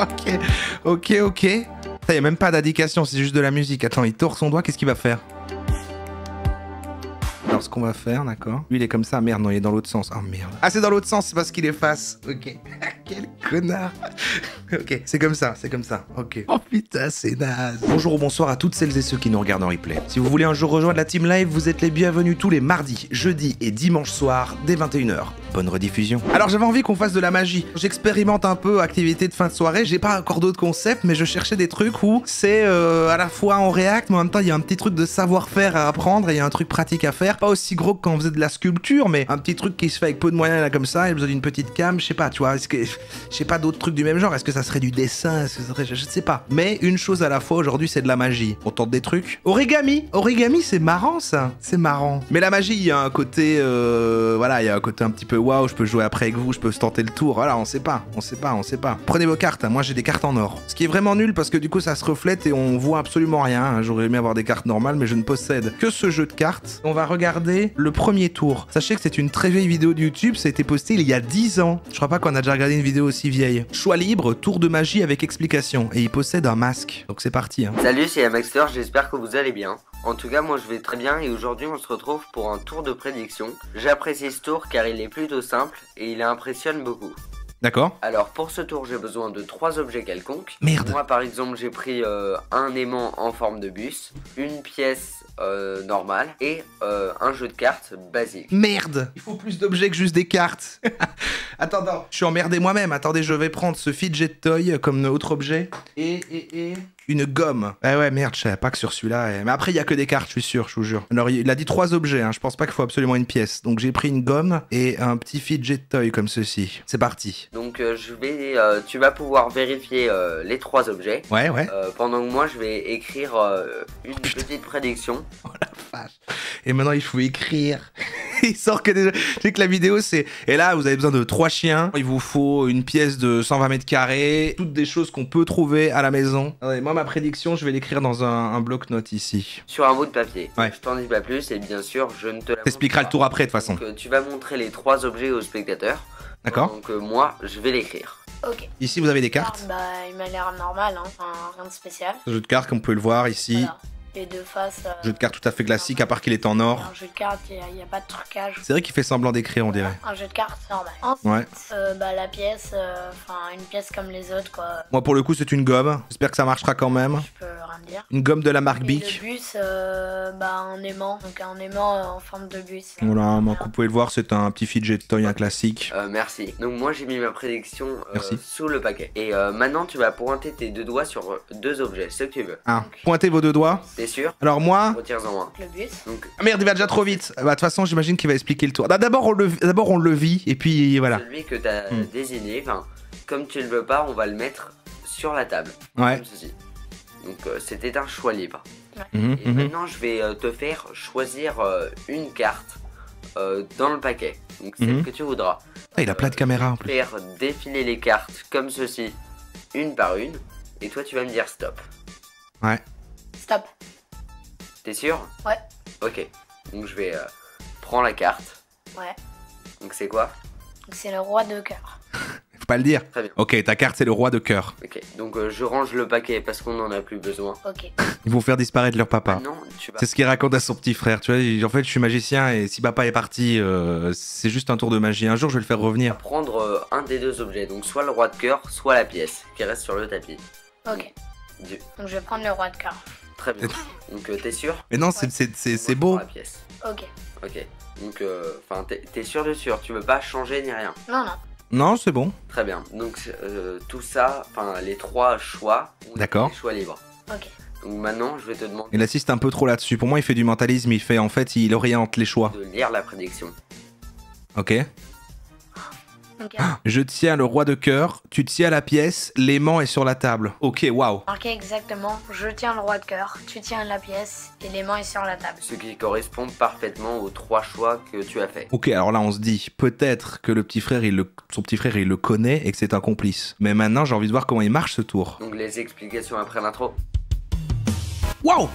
Ok, ok, ok. Ça, y a même pas d'indication, c'est juste de la musique. Attends, il tord son doigt, qu'est-ce qu'il va faire? Alors, ce qu'on va faire, d'accord. Lui, il est comme ça. Merde, non, il est dans l'autre sens. Oh merde. Ah, c'est dans l'autre sens, c'est parce qu'il est face. Ok. Quel connard. Ok, c'est comme ça, c'est comme ça. Ok. Oh putain, c'est naze. Bonjour ou bonsoir à toutes celles et ceux qui nous regardent en replay. Si vous voulez un jour rejoindre la team live, vous êtes les bienvenus tous les mardis, jeudis et dimanches soirs dès 21h. Bonne rediffusion. Alors, j'avais envie qu'on fasse de la magie. J'expérimente un peu activité de fin de soirée. J'ai pas encore d'autres concepts, mais je cherchais des trucs où c'est à la fois on réacte, mais en même temps, il y a un petit truc de savoir-faire à apprendre et il y a un truc pratique à faire. Pas aussi gros que quand on faisait de la sculpture, mais un petit truc qui se fait avec peu de moyens là comme ça, il a besoin d'une petite cam, je sais pas, tu vois, est-ce que je sais pas d'autres trucs du même genre, est-ce que ça serait du dessin, est-ce que ça serait, je sais pas. Mais une chose à la fois aujourd'hui, c'est de la magie. On tente des trucs. Origami, c'est marrant ça, c'est marrant. Mais la magie, il y a un côté voilà, il y a un côté un petit peu waouh, je peux jouer après avec vous, je peux se tenter le tour. Voilà, on sait pas. Prenez vos cartes, hein. Moi j'ai des cartes en or. Ce qui est vraiment nul parce que du coup ça se reflète et on voit absolument rien, hein. J'aurais aimé avoir des cartes normales mais je ne possède que ce jeu de cartes. On va regarder le premier tour. Sachez que c'est une très vieille vidéo de YouTube, ça a été posté il y a 10 ans. Je crois pas qu'on a déjà regardé une vidéo aussi vieille. Choix libre, tour de magie avec explication. Et il possède un masque. Donc c'est parti, hein. Salut, c'est Amaxter, j'espère que vous allez bien. En tout cas, moi je vais très bien et aujourd'hui on se retrouve pour un tour de prédiction. J'apprécie ce tour car il est plutôt simple et il impressionne beaucoup. D'accord. Alors pour ce tour j'ai besoin de 3 objets quelconques. Merde. Moi par exemple j'ai pris un aimant en forme de bus, une pièce normale et un jeu de cartes basique. Merde. Il faut plus d'objets que juste des cartes. Attends, je suis emmerdé moi-même. Attendez, je vais prendre ce fidget toy comme autre objet et une gomme. Ah ouais, merde, je savais pas que sur celui-là... Mais après, il y a que des cartes, je suis sûr, je vous jure. Alors, il a dit 3 objets, hein. Je pense pas qu'il faut absolument une pièce. Donc, j'ai pris une gomme et un petit fidget toy comme ceci. C'est parti. Donc, tu vas pouvoir vérifier les 3 objets. Ouais. Pendant que moi, je vais écrire une petite prédiction. Oh la vache. Et maintenant, il faut écrire. Il sort que des... Tu sais que la vidéo, c'est... Et là, vous avez besoin de 3 chiens. Il vous faut une pièce de 120 mètres carrés. Toutes des choses qu'on peut trouver à la maison. Attendez, moi, ma prédiction, je vais l'écrire dans un bloc-notes ici. Sur un bout de papier. Ouais. Je t'en dis pas plus et bien sûr, je ne te la T'expliqueras le tour après, de toute façon. Donc, tu vas montrer les 3 objets aux spectateurs. D'accord. Donc moi, je vais l'écrire. Ok. Ici, vous avez des cartes. Bah, il m'a l'air normal, hein. Enfin, rien de spécial. Jeu de cartes, comme vous pouvez le voir ici. Voilà. Les deux faces. Jeu de cartes tout à fait classique, à part qu'il est en or. Un jeu de cartes, il n'y a pas de trucage. C'est vrai qu'il fait semblant d'écrire, on dirait. Un jeu de cartes normal. Ensuite, Ouais. bah, la pièce, enfin, une pièce comme les autres, quoi. Moi, pour le coup, c'est une gomme. J'espère que ça marchera quand même. Je peux rien dire. Une gomme de la marque Et Bic. le bus, bah, un aimant. Donc, un aimant en forme de bus. Voilà, comme vous pouvez le voir, c'est un petit fidget toy, un classique. Merci. Donc moi, j'ai mis ma prédiction Merci. sous le paquet. Et maintenant, tu vas pointer tes 2 doigts sur 2 objets, ce que tu veux. Ah, pointez vos 2 doigts. T'es sûr? Alors moi... Retire-en un. Le bus. Donc, Ah merde, il va déjà trop vite. Bah, de toute façon, j'imagine qu'il va expliquer le tour. D'abord, on le vit, et puis voilà. celui que t'as désigné, enfin, comme tu ne le veux pas, on va le mettre sur la table. Ouais. Comme ceci. Donc c'était un choix libre. Mhm, Et maintenant, je vais te faire choisir une carte dans le paquet. Donc celle que tu voudras. Ah, il a plein de caméras en plus. Faire défiler les cartes comme ceci, une par une. Et toi, tu vas me dire stop. Ouais. Stop. T'es sûr? Ouais. Ok. Donc je vais prendre la carte. Ouais. Donc c'est quoi? Donc, c'est le roi de cœur. Faut pas le dire. Très bien. Ok, ta carte, c'est le roi de cœur. Ok. Donc je range le paquet parce qu'on n'en a plus besoin. Ok. Ils vont faire disparaître leur papa. Non, tu vas... C'est ce qu'il raconte à son petit frère, tu vois. En fait, je suis magicien et si papa est parti, c'est juste un tour de magie. Un jour, je vais le faire revenir. prendre un des 2 objets. Donc soit le roi de cœur, soit la pièce qui reste sur le tapis. Ok. Dieu. Donc, je vais prendre le roi de cœur. Très bien. Donc t'es sûr? Mais non, Moi, c'est je beau. prends la pièce. Ok. Ok. Donc enfin t'es sûr de sûr, tu veux pas changer ni rien. Non, non. Non, c'est bon. Très bien. Donc tout ça, enfin les 3 choix. D'accord. Les choix libres. Ok. Donc maintenant je vais te demander Il assiste un peu trop là-dessus. Pour moi, il fait du mentalisme. En fait, il oriente les choix. de lire la prédiction. Ok. Ok. Je tiens le roi de cœur. Tu tiens la pièce. L'aimant est sur la table. Ok, waouh. Marqué exactement, je tiens le roi de cœur, tu tiens la pièce et l'aimant est sur la table. Ce qui correspond parfaitement aux 3 choix que tu as fait. Ok, alors là, on se dit peut-être que son petit frère, il le connaît et que c'est un complice. Mais maintenant, j'ai envie de voir comment il marche ce tour. Donc les explications après l'intro. Waouh.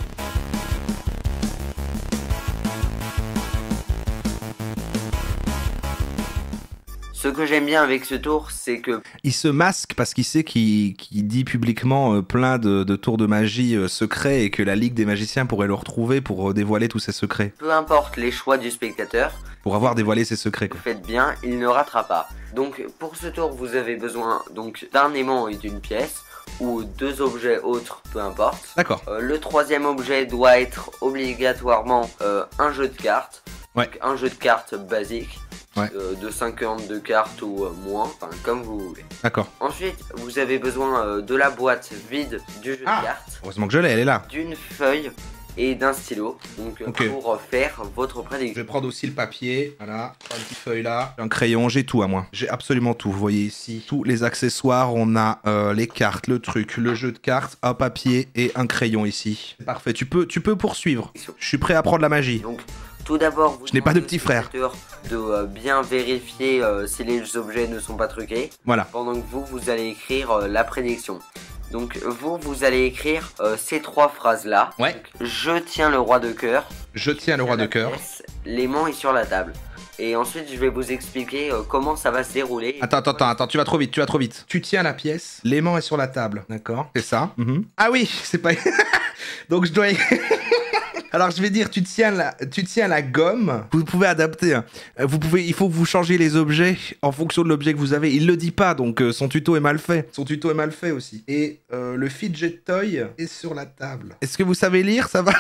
Ce que j'aime bien avec ce tour, c'est que... Il se masque parce qu'il sait qu'il dit publiquement plein de tours de magie secrets et que la Ligue des magiciens pourrait le retrouver pour dévoiler tous ses secrets. Peu importe les choix du spectateur, Pour avoir dévoilé ses secrets, vous quoi. faites bien, il ne ratera pas. Donc pour ce tour, vous avez besoin d'un aimant et d'une pièce, ou 2 objets autres, peu importe. D'accord. Le 3e objet doit être obligatoirement un jeu de cartes. Ouais. Donc, un jeu de cartes basique. Ouais. De 52 cartes ou moins, enfin comme vous voulez. D'accord. Ensuite, vous avez besoin de la boîte vide du jeu de cartes, Heureusement que je l'ai, elle est là. d'une feuille et d'un stylo. Donc Ok. pour faire votre Je prédiction. vais prendre aussi le papier, voilà, une petite feuille là, un crayon, j'ai tout à moi. J'ai absolument tout, vous voyez ici. Tous les accessoires, on a les cartes, le truc, le jeu de cartes, un papier et un crayon ici. Parfait, tu peux poursuivre. Je suis prêt à prendre la magie. Donc tout d'abord, vous Je n'ai pas de demandez petit au frère. spectateur de bien vérifier si les objets ne sont pas truqués. Voilà. Pendant que vous allez écrire la prédiction. Donc vous allez écrire ces 3 phrases là. Ouais. Donc, je tiens le roi de cœur. Je tiens le roi de cœur. L'aimant est sur la table. Et ensuite, je vais vous expliquer comment ça va se dérouler. Attends, tu vas trop vite, Tu tiens la pièce, l'aimant est sur la table. D'accord. C'est ça. Ah oui, c'est pas... Donc je dois... Alors je vais dire, tu tiens la gomme. Vous pouvez adapter. Hein. Il faut que vous changiez les objets en fonction de l'objet que vous avez. Il le dit pas, donc son tuto est mal fait. Son tuto est mal fait aussi. Et le fidget toy est sur la table. Est-ce que vous savez lire? Ça va?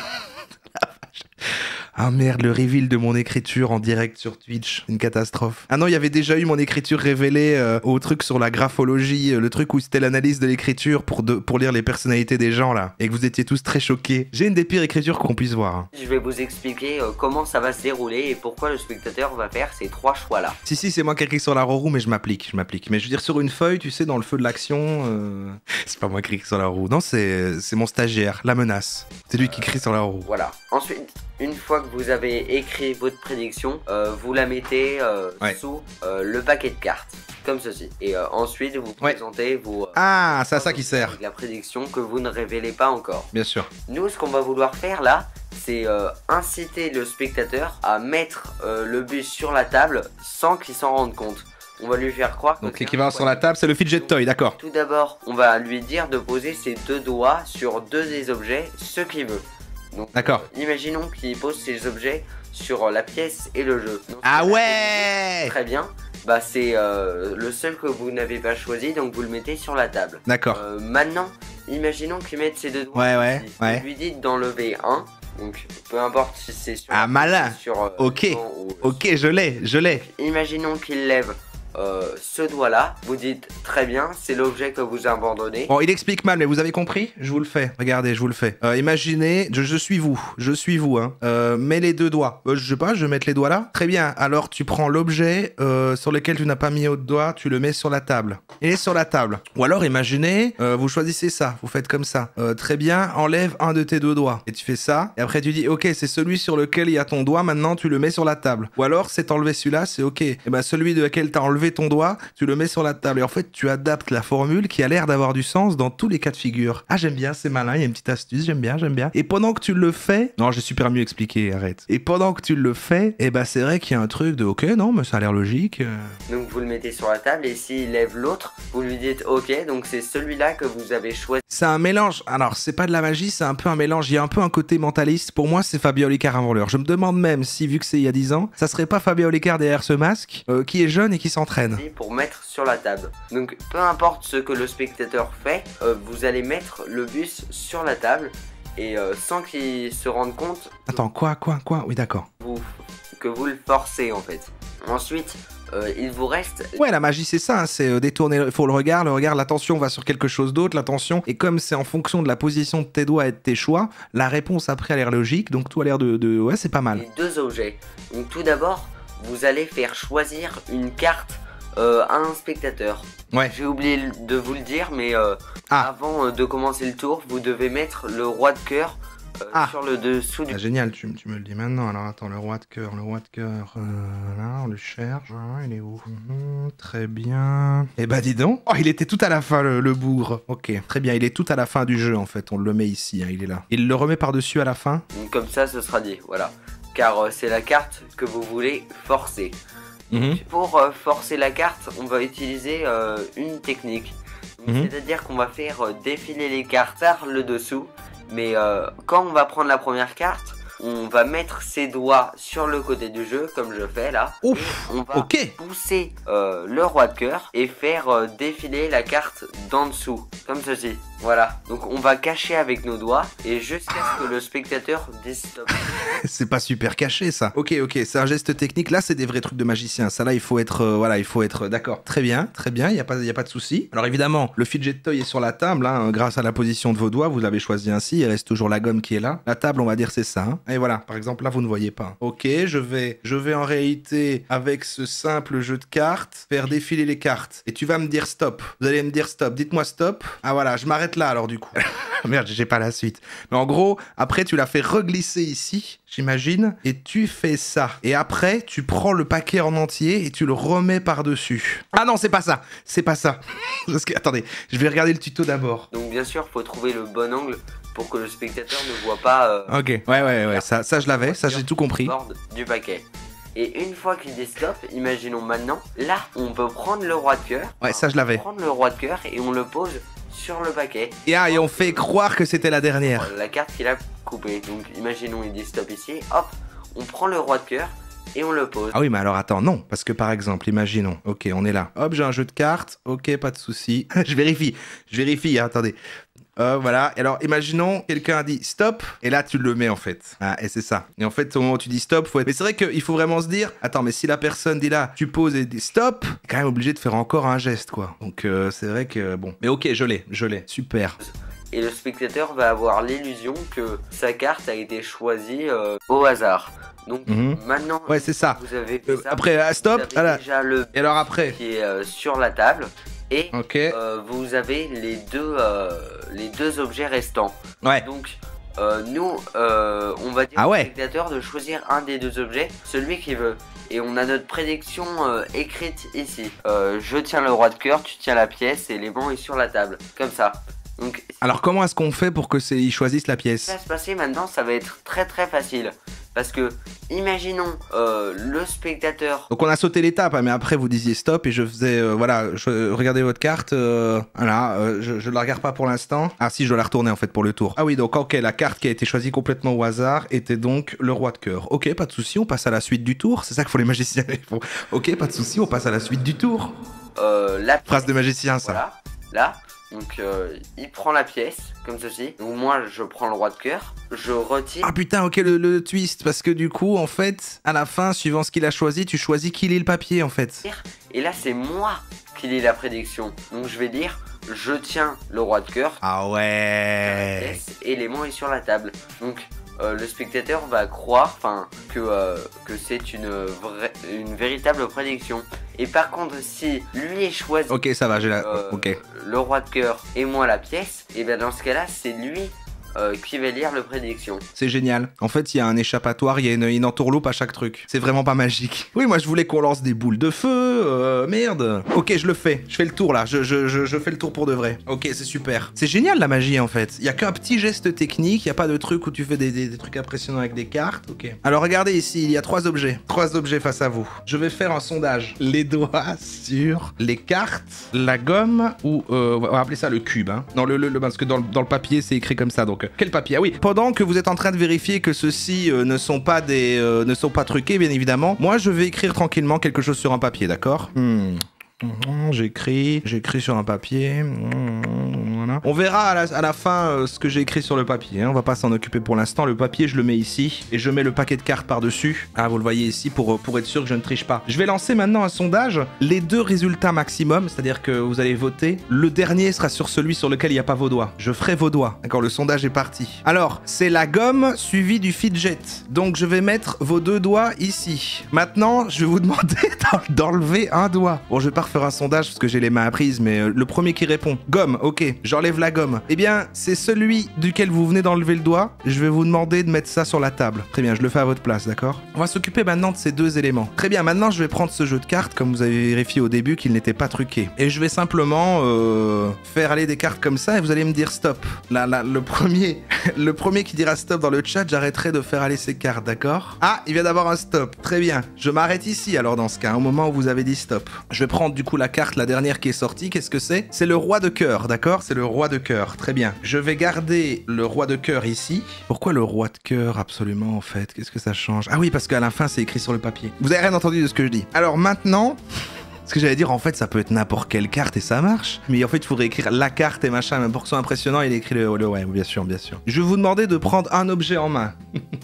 Ah merde, le reveal de mon écriture en direct sur Twitch, une catastrophe. Ah non, il y avait déjà eu mon écriture révélée au truc sur la graphologie, le truc où c'était l'analyse de l'écriture pour lire les personnalités des gens là, et que vous étiez tous très choqués. J'ai une des pires écritures qu'on puisse voir. Hein. Je vais vous expliquer comment ça va se dérouler et pourquoi le spectateur va faire ces 3 choix là. Si, c'est moi qui écris sur la roue, mais je m'applique. Mais je veux dire, sur une feuille, tu sais, dans le feu de l'action, c'est pas moi qui écris sur la roue. Non, c'est mon stagiaire, la menace. C'est lui qui écrit sur la roue. Voilà. Ensuite, une fois que vous avez écrit votre prédiction, vous la mettez sous le paquet de cartes, comme ceci. Et ensuite, vous présentez vos... Ah, c'est à ça qui sert. La prédiction que vous ne révélez pas encore. Bien sûr. Nous, ce qu'on va vouloir faire là, c'est inciter le spectateur à mettre le bus sur la table sans qu'il s'en rende compte. On va lui faire croire que... Donc l'équivalent sur la table, c'est le fidget toy, d'accord. Tout d'abord, on va lui dire de poser ses 2 doigts sur 2 des objets, ce qu'il veut. D'accord. Imaginons qu'il pose ses objets sur la pièce et le jeu. Donc, ah ouais. Très bien. Bah c'est le seul que vous n'avez pas choisi, donc vous le mettez sur la table. D'accord. Maintenant, imaginons qu'il mette ses 2 doigts. Ouais. Vous lui dites d'enlever un. Donc peu importe si c'est sur... Ah malin. Sur, ok. Ok, je l'ai. Imaginons qu'il lève ce doigt là, vous dites très bien, c'est l'objet que vous abandonnez. Bon, il explique mal, mais vous avez compris? Je vous le fais. Regardez, je vous le fais. Imaginez, je suis vous, hein. Mets les 2 doigts. Je sais pas, je vais mettre les doigts là. Très bien. Alors, tu prends l'objet sur lequel tu n'as pas mis autre doigt, tu le mets sur la table. Il est sur la table. Ou alors, imaginez, vous choisissez ça, vous faites comme ça. Très bien, enlève un de tes 2 doigts. Et tu fais ça. Et après, tu dis, ok, c'est celui sur lequel il y a ton doigt. Maintenant, tu le mets sur la table. Ou alors, c'est enlevé celui-là, c'est ok. Et ben, celui de lequel t'as enlevé ton doigt, tu le mets sur la table. Et en fait, tu adaptes la formule qui a l'air d'avoir du sens dans tous les cas de figure. Ah, j'aime bien, c'est malin, il y a une petite astuce, j'aime bien. Et pendant que tu le fais... Non, j'ai super mieux expliqué, arrête. Et pendant que tu le fais, eh ben c'est vrai qu'il y a un truc de ok, non, mais ça a l'air logique. Donc vous le mettez sur la table et s'il lève l'autre, vous lui dites ok, donc c'est celui-là que vous avez choisi. C'est un mélange. Alors, c'est pas de la magie, c'est un peu un mélange. Il y a un peu un côté mentaliste. Pour moi, c'est Fabien Olicard avant l'heure. Je me demande même si, vu que c'est il y a 10 ans, ça serait pas Fabien Olicard derrière ce masque, qui est jeune et qui s'entraîne. Pour mettre sur la table. Donc peu importe ce que le spectateur fait, vous allez mettre le bus sur la table et sans qu'il se rende compte. Attends, quoi? Oui, d'accord. Que vous le forcez en fait. Ensuite, il vous reste... Ouais, la magie c'est ça, hein, c'est détourner, il faut le regard, l'attention va sur quelque chose d'autre, l'attention, et comme c'est en fonction de la position de tes doigts et de tes choix, la réponse après a l'air logique, donc tout a l'air de... Ouais, c'est pas mal. Les 2 objets. Donc tout d'abord, vous allez faire choisir une carte à un spectateur. Ouais. J'ai oublié de vous le dire, mais avant de commencer le tour, vous devez mettre le roi de cœur sur le dessous du... Ah, génial, tu me le dis maintenant. Alors attends, le roi de cœur, là, on le cherche. Ah, il est où? Très bien. Eh bah dis donc. Oh, il était tout à la fin, le bourre. Ok, très bien, il est tout à la fin du jeu en fait. On le met ici, hein, il est là. Il le remet par-dessus à la fin. Donc, comme ça, ce sera dit, voilà. Car c'est la carte que vous voulez forcer. Pour forcer la carte, on va utiliser une technique. C'est-à-dire qu'on va faire défiler les cartes par le dessous. Mais quand on va prendre la première carte, on va mettre ses doigts sur le côté du jeu, comme je fais là. Ouf, et on va pousser le roi de cœur et faire défiler la carte d'en dessous, comme ceci. Voilà, donc on va cacher avec nos doigts et jusqu'à ce que le spectateur dise stop. C'est pas super caché ça. Ok, c'est un geste technique. Là, c'est des vrais trucs de magicien. Ça là, il faut être, voilà, il faut être d'accord. Très bien, il y a pas de souci. Alors évidemment, le fidget toy est sur la table. Hein, grâce à la position de vos doigts, vous l'avez choisi ainsi. Il reste toujours la gomme qui est là. La table, on va dire c'est ça. Hein. Et voilà, par exemple, là, vous ne voyez pas. Ok, je vais en réalité avec ce simple jeu de cartes faire défiler les cartes. Et tu vas me dire stop. Vous allez me dire stop. Dites-moi stop. Ah voilà, je m'arrête là alors du coup. Merde, j'ai pas la suite. Mais en gros, après tu la fais reglisser ici, j'imagine, et tu fais ça. Et après, tu prends le paquet en entier et tu le remets par-dessus. Ah non, c'est pas ça. C'est pas ça. Parce que, attendez, je vais regarder le tuto d'abord. Donc bien sûr, faut trouver le bon angle pour que le spectateur ne voit pas... ok, ouais, ça je l'avais, ça j'ai tout compris. Bord du paquet. Et une fois qu'il dit stop, imaginons maintenant, là, on peut prendre le roi de cœur. Ouais, ça je l'avais. Prendre le roi de cœur et on le pose sur le paquet. Et on fait croire que c'était la dernière. La carte qu'il a coupée. Donc imaginons il dit stop ici, hop, on prend le roi de cœur et on le pose. Ah oui, mais alors attends, non, parce que par exemple, imaginons, ok, on est là, hop, j'ai un jeu de cartes, ok, pas de souci. je vérifie, hein, attendez. Voilà, alors imaginons quelqu'un a dit stop, et là tu le mets en fait. Ah, et c'est ça. Et en fait, au moment où tu dis stop, faut être... Mais c'est vrai qu'il faut vraiment se dire, attends, mais si la personne dit là, tu poses et dit stop, t'es quand même obligé de faire encore un geste, quoi. Donc c'est vrai que, bon. Mais ok, je l'ai, super. Et le spectateur va avoir l'illusion que sa carte a été choisie au hasard. Donc maintenant, ouais, c'est ça. Vous avez fait ça, après, stop, vous avez déjà le et alors après qui est sur la table. Et okay. Vous avez les deux objets restants. Ouais. Donc nous, on va dire au spectateur de choisir un des deux objets, celui qu'il veut. Et on a notre prédiction écrite ici. Je tiens le roi de cœur, tu tiens la pièce et l'aimant est sur la table. Comme ça. Donc, alors comment est-ce qu'on fait pour que ils choisissent la pièce? Ce qui va se passer maintenant, ça va être très très facile. Parce que, imaginons le spectateur... Donc on a sauté l'étape, hein, mais après vous disiez stop et je faisais, voilà, regardez votre carte, voilà, je la regarde pas pour l'instant. Ah si, je dois la retourner en fait pour le tour. Ah oui, donc ok, la carte qui a été choisie complètement au hasard était donc le roi de cœur. Ok, pas de souci, on passe à la suite du tour, c'est ça qu'il faut les magiciens. Ok, pas de souci, on passe à la suite du tour. La phrase de magicien ça. Voilà, là. Donc il prend la pièce, comme ceci. Donc moi je prends le roi de cœur, je retire... Ah putain, ok, le twist, parce que du coup, en fait, à la fin, suivant ce qu'il a choisi, tu choisis qui lit le papier, en fait. Et là, c'est moi qui lis la prédiction. Donc je vais dire, je tiens le roi de cœur. Ah ouais. Et l'aimant est sur la table. Donc... le spectateur va croire que c'est une véritable prédiction. Et par contre, si lui est choisi ok, ça va, j'ai la... ok. le roi de cœur et moi la pièce, et bien dans ce cas-là, c'est lui qui va lire le prédiction. C'est génial. En fait, il y a un échappatoire, il y a une entourloupe à chaque truc. C'est vraiment pas magique. Oui, moi je voulais qu'on lance des boules de feu, merde. Ok, je le fais. Je fais le tour là. Je fais le tour pour de vrai. Ok, c'est super. C'est génial la magie en fait. Il y a qu'un petit geste technique, il y a pas de truc où tu fais des trucs impressionnants avec des cartes. Ok. Alors regardez ici, il y a 3 objets. 3 objets face à vous. Je vais faire un sondage. Les doigts sur les cartes, la gomme ou on va appeler ça le cube. Hein. Non, parce que dans le papier c'est écrit comme ça donc. Quel papier? Ah oui, pendant que vous êtes en train de vérifier que ceux-ci ne sont pas truqués, bien évidemment, moi je vais écrire tranquillement quelque chose sur un papier, d'accord? J'écris sur un papier. Voilà. On verra à la fin ce que j'ai écrit sur le papier. Hein. On va pas s'en occuper pour l'instant. Le papier, je le mets ici. Et je mets le paquet de cartes par-dessus. Ah, vous le voyez ici pour être sûr que je ne triche pas. Je vais lancer maintenant un sondage. Les 2 résultats maximum, c'est-à-dire que vous allez voter. Le dernier sera sur celui sur lequel il n'y a pas vos doigts. Je ferai vos doigts. D'accord, le sondage est parti. Alors, c'est la gomme suivie du fidget. Donc, je vais mettre vos 2 doigts ici. Maintenant, je vais vous demander d'enlever un doigt. Bon, je vais pas refaire un sondage parce que j'ai les mains apprises, mais le premier qui répond. Gomme, ok. J'enlève enlève la gomme. Eh bien, c'est celui duquel vous venez d'enlever le doigt. Je vais vous demander de mettre ça sur la table. Très bien, je le fais à votre place, d'accord? On va s'occuper maintenant de ces deux éléments. Très bien, maintenant je vais prendre ce jeu de cartes, comme vous avez vérifié au début qu'il n'était pas truqué. Et je vais simplement faire aller des cartes comme ça et vous allez me dire stop. Là, le premier qui dira stop dans le chat, j'arrêterai de faire aller ces cartes, d'accord? Ah, il vient d'avoir un stop. Très bien. Je m'arrête ici alors dans ce cas, au moment où vous avez dit stop. Je vais prendre du coup la carte, la dernière qui est sortie. Qu'est-ce que c'est? C'est le roi de cœur, d'accord? C'est le roi de cœur. Très bien. Je vais garder le roi de cœur ici. Pourquoi le roi de cœur absolument en fait? Qu'est-ce que ça change? Ah oui, parce qu'à la fin c'est écrit sur le papier. Vous avez rien entendu de ce que je dis. Alors maintenant... Ce que j'allais dire, en fait, ça peut être n'importe quelle carte et ça marche. Mais en fait, il faudrait écrire la carte et machin. Même pour que ce soit impressionnant, il écrit le ouais, bien sûr, bien sûr. Je vais vous demander de prendre un objet en main.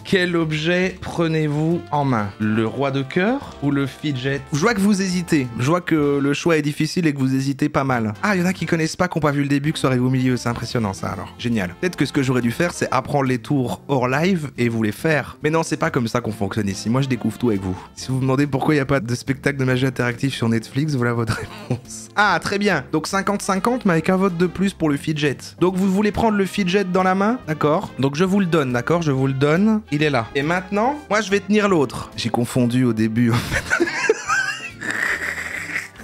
Quel objet prenez-vous en main? Le roi de cœur ou le fidget? Je vois que vous hésitez. Je vois que le choix est difficile et que vous hésitez pas mal. Ah, il y en a qui connaissent pas, qui n'ont pas vu le début, que ça arrive au milieu. C'est impressionnant, ça, alors. Génial. Peut-être que ce que j'aurais dû faire, c'est apprendre les tours hors live et vous les faire. Mais non, c'est pas comme ça qu'on fonctionne ici. Moi, je découvre tout avec vous. Si vous vous demandez pourquoi il n'y a pas de spectacle de magie interactif sur Netflix, voilà votre réponse. Ah, très bien. Donc 50-50, mais avec un vote de plus pour le fidget. Donc vous voulez prendre le fidget dans la main? D'accord. Donc je vous le donne, d'accord? Je vous le donne. Il est là. Et maintenant, moi je vais tenir l'autre. J'ai confondu au début, en fait.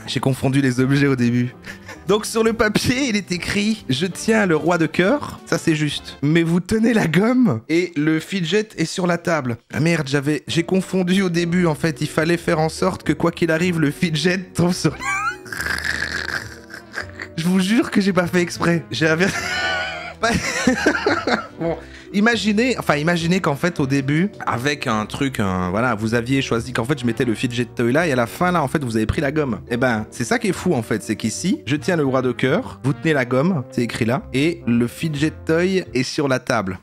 J'ai confondu les objets au début. Donc sur le papier, il est écrit « Je tiens le roi de cœur ». Ça, c'est juste. Mais vous tenez la gomme et le fidget est sur la table. Ah merde, j'ai confondu au début, en fait. Il fallait faire en sorte que, quoi qu'il arrive, le fidget tombe sur... Je vous jure que j'ai pas fait exprès. Bon... Imaginez qu'en fait au début, avec un truc, voilà, vous aviez choisi qu'en fait je mettais le fidget toy là et à la fin là en fait vous avez pris la gomme. Et ben c'est ça qui est fou en fait, c'est qu'ici je tiens le roi de cœur, vous tenez la gomme, c'est écrit là, et le fidget toy est sur la table.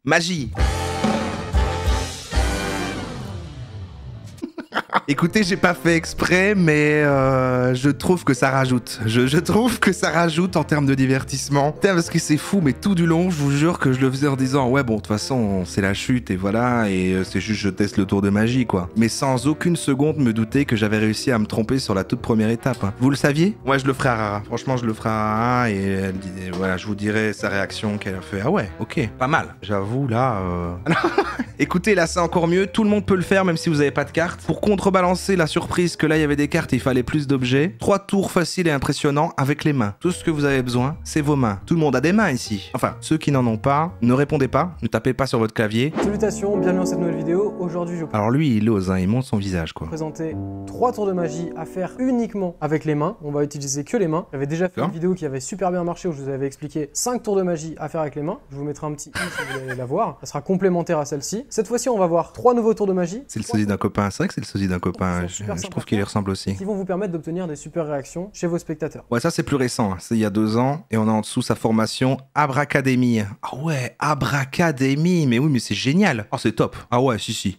Magie. Écoutez, j'ai pas fait exprès, mais je trouve que ça rajoute. Je trouve que ça rajoute en termes de divertissement. Putain, parce que c'est fou, mais tout du long, je vous jure que je le faisais en disant ouais bon, de toute façon, c'est la chute et voilà, et c'est juste je teste le tour de magie quoi. Mais sans aucune seconde me douter que j'avais réussi à me tromper sur la toute première étape. Hein. Vous le saviez? Ouais, je le ferai à Rara. Franchement, je le ferai à Rara et elle dit, voilà, je vous dirai sa réaction qu'elle a fait. Ah ouais, ok, pas mal. J'avoue là. Écoutez, là c'est encore mieux. Tout le monde peut le faire, même si vous avez pas de carte. Pour contrebalancer la surprise que là il y avait des cartes et il fallait plus d'objets, 3 tours faciles et impressionnants avec les mains. Tout ce que vous avez besoin, c'est vos mains. Tout le monde a des mains ici. Enfin, ceux qui n'en ont pas, ne répondez pas, ne tapez pas sur votre clavier. Salutations, bienvenue dans cette nouvelle vidéo. Aujourd'hui, je vais Alors lui, il ose, hein, il monte son visage quoi. présenter 3 tours de magie à faire uniquement avec les mains. On va utiliser que les mains. J'avais déjà fait une vidéo qui avait super bien marché où je vous avais expliqué 5 tours de magie à faire avec les mains. Je vous mettrai un petit i si vous voulez la voir. Ça sera complémentaire à celle-ci. Cette fois-ci, on va voir 3 nouveaux tours de magie. C'est le sosie d'un copain. C'est vrai que c'est le sosie d'un copain. Je trouve qu'il lui ressemble aussi. Qui vont vous permettre d'obtenir des super réactions chez vos spectateurs. Ouais, ça c'est plus récent. Hein. C'est il y a 2 ans. Et on a en dessous sa formation Abracadémie. Ah ouais, Abracadémie. Mais oui, mais c'est génial. Oh, c'est top. Ah ouais, si.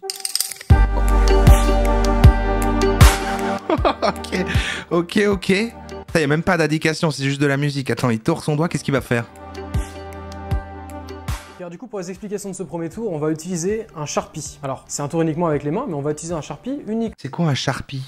Ok. Ça, y a même pas d'indication, c'est juste de la musique. Attends, il tord son doigt, qu'est-ce qu'il va faire? Alors du coup, pour les explications de ce premier tour, on va utiliser un Sharpie. Alors, c'est un tour uniquement avec les mains, mais on va utiliser un Sharpie uniquement. C'est quoi un Sharpie?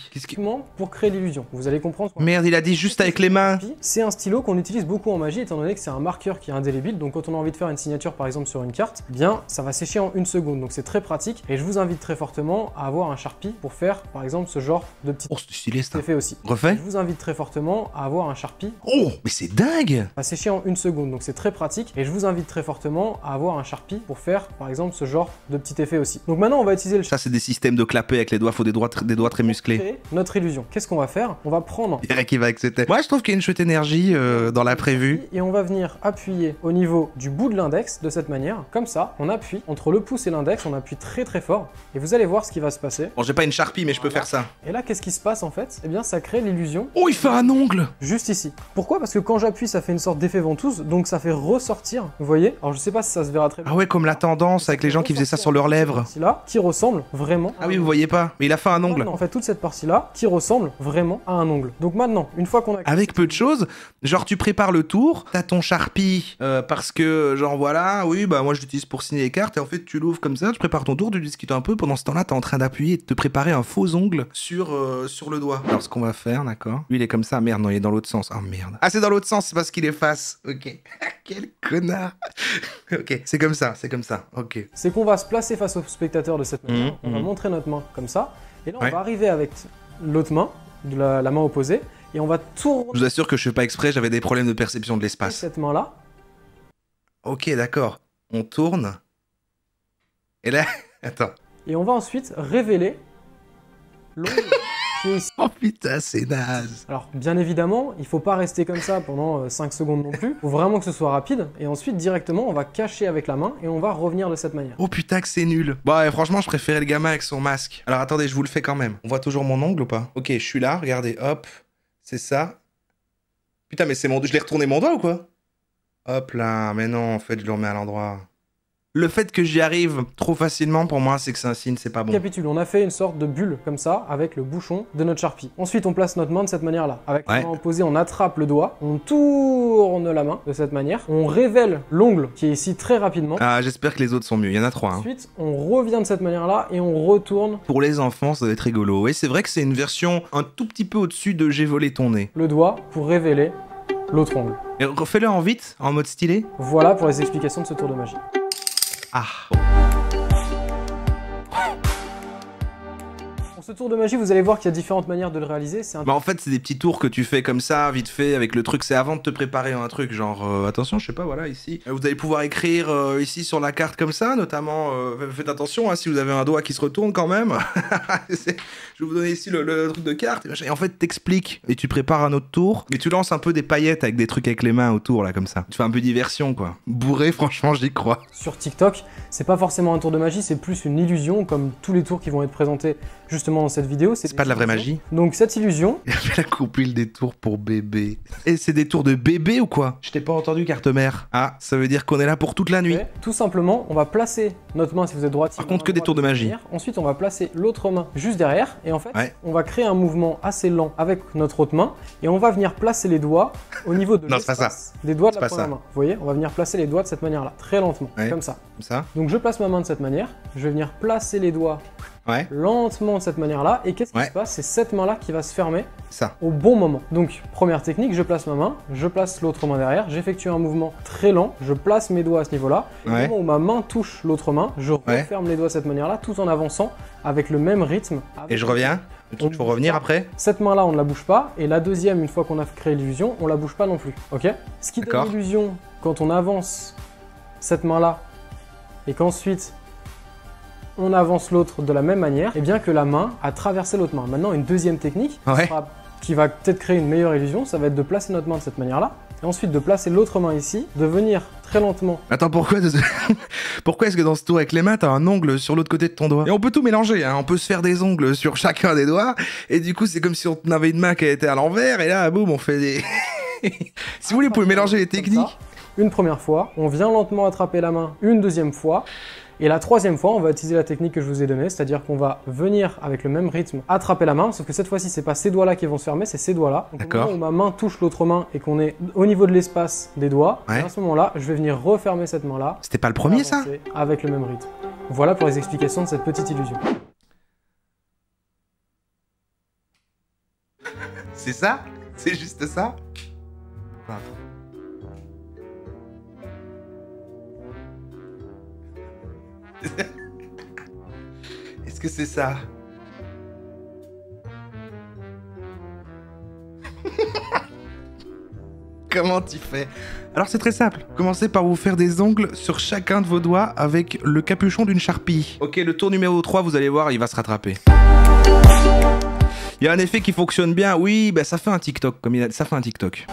Pour créer l'illusion. Vous allez comprendre. Merde, il a dit juste avec les mains. C'est un stylo qu'on utilise beaucoup en magie, étant donné que c'est un marqueur qui est indélébile. Donc quand on a envie de faire une signature, par exemple, sur une carte, eh bien, ça va sécher en 1 seconde. Donc c'est très pratique. Et je vous invite très fortement à avoir un Sharpie pour faire, par exemple, ce genre de petit effet aussi. Refait. Je vous invite très fortement à avoir un Sharpie. Oh, mais c'est dingue! Ça va sécher en 1 seconde. Donc c'est très pratique. Et je vous invite très fortement à avoir un Sharpie pour faire, par exemple, ce genre de petit effet aussi. Donc maintenant, on va utiliser le Sharpie. Ça, c'est des systèmes de clapper avec les doigts. Faut des doigts très musclés. Créer notre illusion. Qu'est-ce qu'on va faire? On va prendre... Eric qui va avec ses têtes. Moi, je trouve qu'il y a une chouette énergie dans la prévue. Et on va venir appuyer au niveau du bout de l'index, de cette manière. Comme ça, on appuie entre le pouce et l'index, on appuie très fort. Et vous allez voir ce qui va se passer. Bon, j'ai pas une Sharpie, mais je peux faire ça. Et là, qu'est-ce qui se passe en fait? Eh bien, ça crée l'illusion. Oh, il fait un ongle! Juste ici. Pourquoi? Parce que quand j'appuie, ça fait une sorte d'effet ventouse, donc ça fait ressortir. Vous voyez? Alors, je sais pas si ça ça se verra très bien. Ah ouais, comme la tendance avec les gens qui faisaient ça sur leurs lèvres. Là, qui ressemble vraiment. Ah oui, vous voyez pas, mais il a fait un ongle. En fait, toute cette partie-là qui ressemble vraiment à un ongle. Donc maintenant, une fois qu'on a... Avec peu de choses, genre tu prépares le tour, t'as ton Sharpie, parce que genre voilà, oui, bah moi je l'utilise pour signer les cartes, et en fait tu l'ouvres comme ça, tu prépares ton tour, tu discutes un peu, pendant ce temps-là, t'es en train d'appuyer et de te préparer un faux ongle sur le doigt. Alors ce qu'on va faire, d'accord. Lui il est comme ça, merde, non, il est dans l'autre sens. Oh merde. Ah, c'est dans l'autre sens, c'est parce qu'il est face. Ok. Quel connard. Ok, c'est comme ça, ok. C'est qu'on va se placer face au spectateur de cette manière, on va montrer notre main comme ça, et là on va arriver avec l'autre main, de la main opposée, et on va tourner... Je vous assure que je fais pas exprès, j'avais des problèmes de perception de l'espace. Cette main-là. Ok, d'accord. On tourne. Et là... Attends. Et on va ensuite révéler l'ongle qui est ici. Oh putain, c'est naze. Alors, bien évidemment, il faut pas rester comme ça pendant 5 secondes non plus. Faut vraiment que ce soit rapide. Et ensuite, directement, on va cacher avec la main et on va revenir de cette manière. Oh putain que c'est nul. Bah franchement, je préférais le gamin avec son masque. Alors attendez, je vous le fais quand même. On voit toujours mon ongle ou pas? Ok, je suis là, regardez, hop. C'est ça. Putain, mais c'est mon... Je l'ai retourné mon doigt ou quoi? Hop là, mais non, en fait, je le remets à l'endroit. Le fait que j'y arrive trop facilement, pour moi, c'est que c'est un signe, c'est pas bon. Récapitule, on a fait une sorte de bulle, comme ça, avec le bouchon de notre Sharpie. Ensuite, on place notre main de cette manière-là. Avec la main opposée, on attrape le doigt, on tourne la main de cette manière, on révèle l'ongle qui est ici très rapidement. Ah, j'espère que les autres sont mieux, il y en a 3. Hein. Ensuite, on revient de cette manière-là et on retourne. Pour les enfants, ça doit être rigolo. Oui, c'est vrai que c'est une version un tout petit peu au-dessus de J'ai volé ton nez. Le doigt pour révéler l'autre ongle. Et refais-le en vite, en mode stylé. Voilà pour les explications de ce tour de magie. Ah. Pour ce tour de magie, vous allez voir qu'il y a différentes manières de le réaliser. Bah en fait, c'est des petits tours que tu fais comme ça, vite fait, avec le truc. C'est avant de te préparer un truc, genre, attention, je sais pas, voilà, ici. Vous allez pouvoir écrire ici sur la carte comme ça, notamment, faites attention, hein, si vous avez un doigt qui se retourne quand même. Je vais vous donner ici le truc de carte. Et en fait, t'expliques, et tu prépares un autre tour, et tu lances un peu des paillettes avec des trucs avec les mains autour, là, comme ça. Tu fais un peu diversion, quoi. Bourré, franchement, j'y crois. Sur TikTok, c'est pas forcément un tour de magie, c'est plus une illusion, comme tous les tours qui vont être présentés justement dans cette vidéo. C'est pas de la vraie magie. Donc cette illusion... Il a fait la compile des tours pour bébé. Et c'est des tours de bébé ou quoi? Je t'ai pas entendu, carte mère. Ah, ça veut dire qu'on est là pour toute la nuit. Okay. Tout simplement, on va placer notre main si vous êtes droitier. Par contre, que des tours de magie. Ensuite, on va placer l'autre main juste derrière. Et en fait, on va créer un mouvement assez lent avec notre autre main. Et on va venir placer les doigts au niveau de l'espace des doigts de la première main. Vous voyez, on va venir placer les doigts de cette manière-là, très lentement, comme ça. Comme ça. Donc je place ma main de cette manière. Je vais venir placer les doigts lentement de cette manière-là. Et qu'est-ce qui se passe? C'est cette main-là qui va se fermer au bon moment. Donc, première technique, je place ma main, je place l'autre main derrière, j'effectue un mouvement très lent, je place mes doigts à ce niveau-là. Et au moment où ma main touche l'autre main, je referme les doigts de cette manière-là, tout en avançant avec le même rythme. Et je reviens? Il faut revenir après? Cette main-là, on ne la bouge pas. Et la deuxième, une fois qu'on a créé l'illusion, on la bouge pas non plus. Ok? Ce qui donne l'illusion, quand on avance cette main-là, et qu'ensuite on avance l'autre de la même manière, et bien que la main a traversé l'autre main. Maintenant, une deuxième technique qui va peut-être créer une meilleure illusion, ça va être de placer notre main de cette manière-là, et ensuite de placer l'autre main ici, de venir très lentement. Attends, pourquoi est-ce que dans ce tour avec les mains, t'as un ongle sur l'autre côté de ton doigt? Et on peut tout mélanger, hein. On peut se faire des ongles sur chacun des doigts, et du coup, c'est comme si on avait une main qui était à l'envers, et là, boum, on fait des... Si vous voulez, vous pouvez mélanger les techniques. Une première fois, on vient lentement attraper la main une deuxième fois, et la troisième fois, on va utiliser la technique que je vous ai donnée, c'est-à-dire qu'on va venir avec le même rythme attraper la main, sauf que cette fois-ci, c'est pas ces doigts-là qui vont se fermer, c'est ces doigts-là. Donc au moment où ma main touche l'autre main et qu'on est au niveau de l'espace des doigts, à ce moment-là, je vais venir refermer cette main-là. C'était pas le premier, ça? Avec le même rythme. Voilà pour les explications de cette petite illusion. C'est ça? C'est juste ça? Est-ce que c'est ça? Comment tu fais? Alors c'est très simple. Commencez par vous faire des ongles sur chacun de vos doigts avec le capuchon d'une Sharpie. Ok, le tour numéro 3, vous allez voir, il va se rattraper. Il y a un effet qui fonctionne bien. Oui, bah ça fait un TikTok, ça fait un TikTok.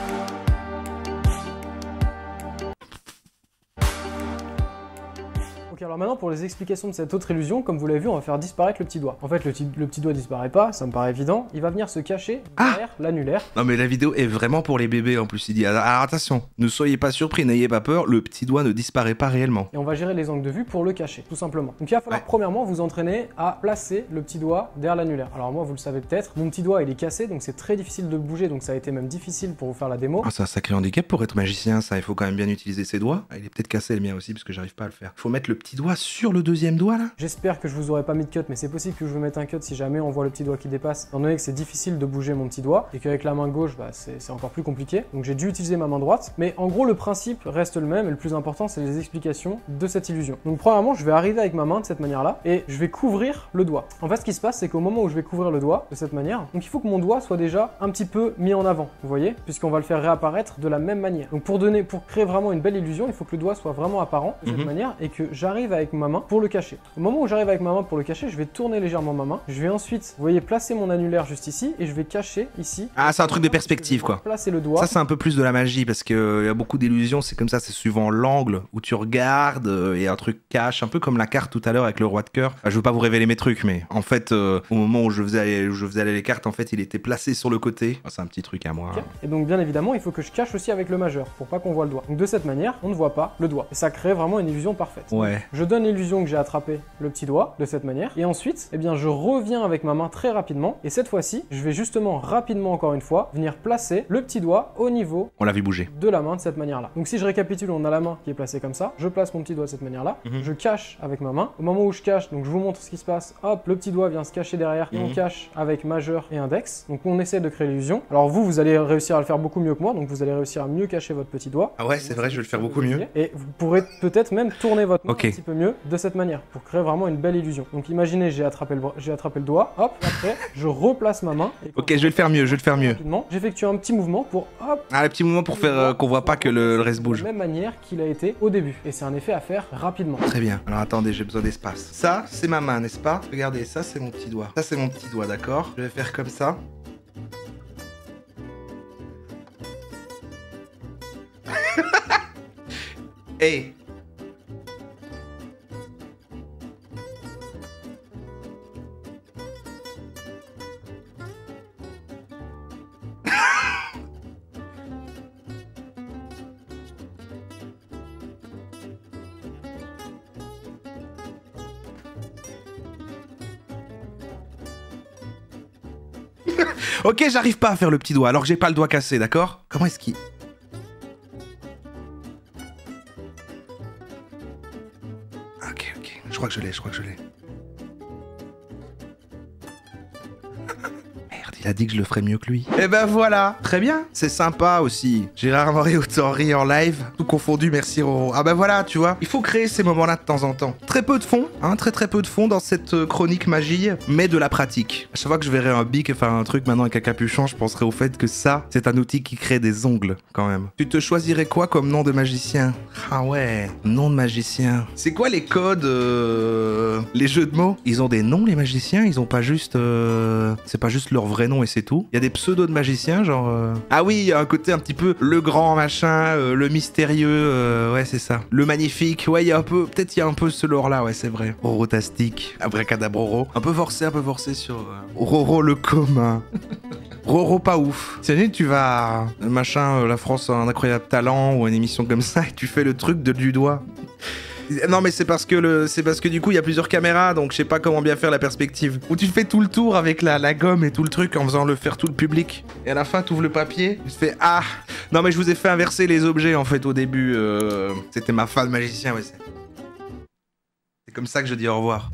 Alors maintenant pour les explications de cette autre illusion, comme vous l'avez vu, on va faire disparaître le petit doigt. En fait le petit doigt disparaît pas, ça me paraît évident, il va venir se cacher derrière l'annulaire. Non mais la vidéo est vraiment pour les bébés en plus, il dit alors attention, ne soyez pas surpris, n'ayez pas peur, le petit doigt ne disparaît pas réellement. Et on va gérer les angles de vue pour le cacher, tout simplement. Donc il va falloir premièrement vous entraîner à placer le petit doigt derrière l'annulaire. Alors moi vous le savez peut-être, mon petit doigt il est cassé donc c'est très difficile de le bouger, donc ça a été même difficile pour vous faire la démo. Ah, c'est un sacré handicap pour être magicien ça, il faut quand même bien utiliser ses doigts. Il est peut-être cassé le mien aussi parce que j'arrive pas à le faire. Il faut mettre le petit doigt sur le deuxième doigt là. J'espère que je vous aurais pas mis de cut, mais c'est possible que je vous mette un cut si jamais on voit le petit doigt qui dépasse, étant donné que c'est difficile de bouger mon petit doigt et qu'avec la main gauche bah, c'est encore plus compliqué. Donc j'ai dû utiliser ma main droite, mais en gros le principe reste le même et le plus important c'est les explications de cette illusion. Donc premièrement je vais arriver avec ma main de cette manière là et je vais couvrir le doigt. En fait ce qui se passe c'est qu'au moment où je vais couvrir le doigt de cette manière, donc il faut que mon doigt soit déjà un petit peu mis en avant, vous voyez, puisqu'on va le faire réapparaître de la même manière. Donc pour créer vraiment une belle illusion, il faut que le doigt soit vraiment apparent de cette manière et que j'arrive avec ma main pour le cacher. Au moment où j'arrive avec ma main pour le cacher, je vais tourner légèrement ma main. Je vais ensuite, vous voyez, placer mon annulaire juste ici et je vais cacher ici. Ah, c'est un truc de perspective quoi. Placer le doigt. Ça c'est un peu plus de la magie parce que y a beaucoup d'illusions, c'est comme ça, c'est suivant l'angle où tu regardes et un truc cache, un peu comme la carte tout à l'heure avec le roi de cœur. Je veux pas vous révéler mes trucs, mais en fait, au moment où je faisais aller les cartes, en fait, il était placé sur le côté. Oh, c'est un petit truc à moi. Okay. Et donc bien évidemment, il faut que je cache aussi avec le majeur pour pas qu'on voit le doigt. Donc de cette manière, on ne voit pas le doigt. Et ça crée vraiment une illusion parfaite. Ouais. Donc, je donne l'illusion que j'ai attrapé le petit doigt de cette manière. Et ensuite, eh bien, je reviens avec ma main très rapidement. Et cette fois-ci, je vais justement rapidement encore une fois venir placer le petit doigt au niveau. On l'a vu bouger. De la main de cette manière-là. Donc si je récapitule, on a la main qui est placée comme ça. Je place mon petit doigt de cette manière-là. Je cache avec ma main. Au moment où je cache, donc je vous montre ce qui se passe. Hop, le petit doigt vient se cacher derrière. Et on cache avec majeur et index. Donc on essaie de créer l'illusion. Alors vous allez réussir à le faire beaucoup mieux que moi. Donc vous allez réussir à mieux cacher votre petit doigt. Ah ouais, c'est vrai, je vais le faire beaucoup mieux. Et vous pourrez peut-être même tourner votre main un petit peu mieux de cette manière pour créer vraiment une belle illusion. Donc imaginez, j'ai attrapé le doigt. Hop, après je replace ma main. Ok, je vais le faire mieux, J'effectue un petit mouvement pour hop. Ah, le petit mouvement pour faire qu'on voit pas que le reste bouge. De la même manière qu'il a été au début. Et c'est un effet à faire rapidement. Très bien. Alors attendez, j'ai besoin d'espace. Ça, c'est ma main, n'est-ce pas? Regardez, ça c'est mon petit doigt. Ça c'est mon petit doigt, d'accord? Je vais faire comme ça. Hey. Ok, j'arrive pas à faire le petit doigt, alors que j'ai pas le doigt cassé, d'accord? Comment est-ce qu'il... Ok, je crois que je l'ai. Il a dit que je le ferais mieux que lui. Et ben voilà, très bien. C'est sympa aussi. J'ai rarement ri autant ri en live. Tout confondu, merci Roro. Ah ben voilà, tu vois. Il faut créer ces moments-là de temps en temps. Très peu de fond, hein, très peu de fond dans cette chronique magie, mais de la pratique. À chaque fois que je verrai un bic faire un truc maintenant avec un capuchon, je penserai au fait que ça, c'est un outil qui crée des ongles, quand même. Tu te choisirais quoi comme nom de magicien? Ah ouais, nom de magicien. C'est quoi les codes, les jeux de mots? Ils ont des noms, les magiciens? Ils ont pas juste... C'est pas juste leur vrai nom et c'est tout. Il y a des pseudos de magiciens, genre... Ah oui, il y a un côté un petit peu le grand machin, le mystérieux, ouais c'est ça. Le magnifique, ouais il y a un peu... Peut-être il y a un peu ce lore-là, ouais c'est vrai. Rorotastique, abracadabroro. Un peu forcé sur... Roro le commun. Roro pas ouf. T'imagines, tu vas... Machin, la France a un incroyable talent, ou une émission comme ça, et tu fais le truc du doigt. Non mais c'est parce que du coup il y a plusieurs caméras, donc je sais pas comment bien faire la perspective. Où tu fais tout le tour avec la gomme et tout le truc en faisant le faire tout le public. Et à la fin tu ouvres le papier, tu fais ah. Non mais je vous ai fait inverser les objets en fait au début. C'était ma fin de magicien, ouais. C'est comme ça que je dis au revoir.